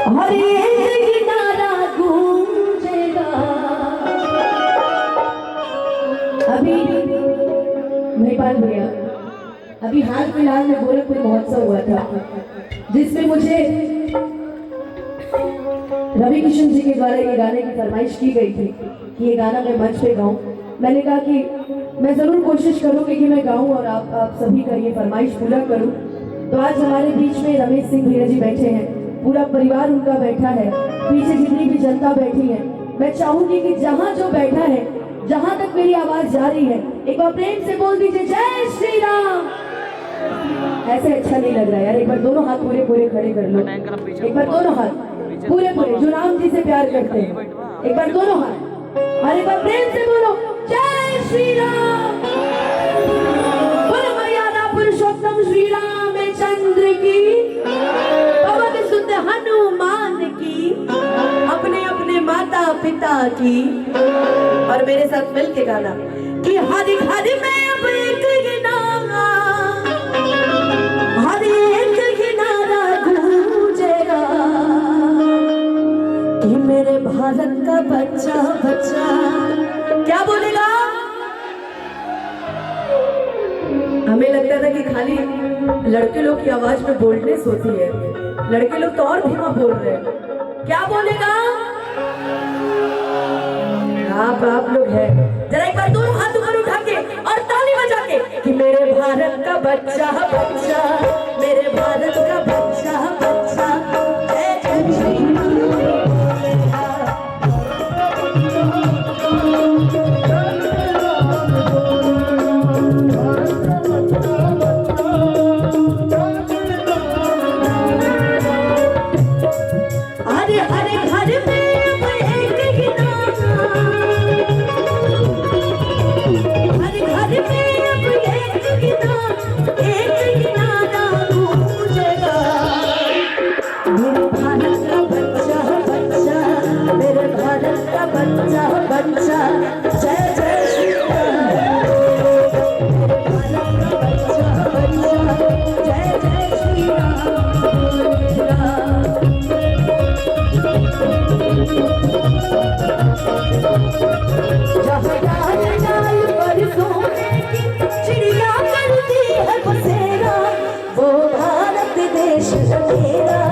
हर एक नारा गूंजेगा। अभी महिपाल भैया, अभी हाल फिलहाल में गोरखपुर महोत्सव हुआ था, जिसमें मुझे रवि किशन जी के द्वारा ये गाने की फरमाइश की गई थी कि ये गाना मैं मंच पे गाऊं। मैंने कहा कि मैं जरूर कोशिश करूंगी कि मैं गाऊं और आप सभी का ये फरमाइश पूरा करूं। तो आज हमारे बीच में रमेश सिंह भैया जी बैठे हैं, पूरा परिवार उनका बैठा है, पीछे जितनी भी जनता बैठी है। मैं चाहूंगी कि जहां जो बैठा है, जहां तक मेरी आवाज जा रही है, एक बार प्रेम से बोल दीजिए जय श्री राम। ऐसे अच्छा नहीं लग रहा यार, एक बार दोनों हाथ पूरे पूरे खड़े कर लो, एक बार दोनों हाथ पूरे पूरे जो राम जी से प्यार करते हैं, एक बार दोनों हाथ और एक बार प्रेम से बोलो जय श्री राम। बोलो मर्यादा पुरुषोत्तम श्री रामचंद्र की, पवन सुत हनुमान की, अपने अपने माता पिता की। और मेरे साथ मिल के गाना कि हर घर में अब एक ही नारा, हर एक ही नारा गूंजेगा कि मेरे भारत का बच्चा बच्चा क्या बोलेगा। हमें लगता था कि खाली लड़के लोग की आवाज में बोल्डनेस होती है, लड़के लोग तो और धीमा बोल रहे हैं। क्या बोलेगा आप लोग हैं। जरा एक बार दोनों हाथ ऊपर उठा के और ताली बजा के कि मेरे भारत का बच्चा बच्चा, मेरे भारत का बच्चा बच्चा, जय जय श्री बच्चा, जय जय श्री राम। जय जय श्री राम। जहाँ डाल डाल पर सोने की चिड़िया करती है बसेरा, वो भारत देश मेरा।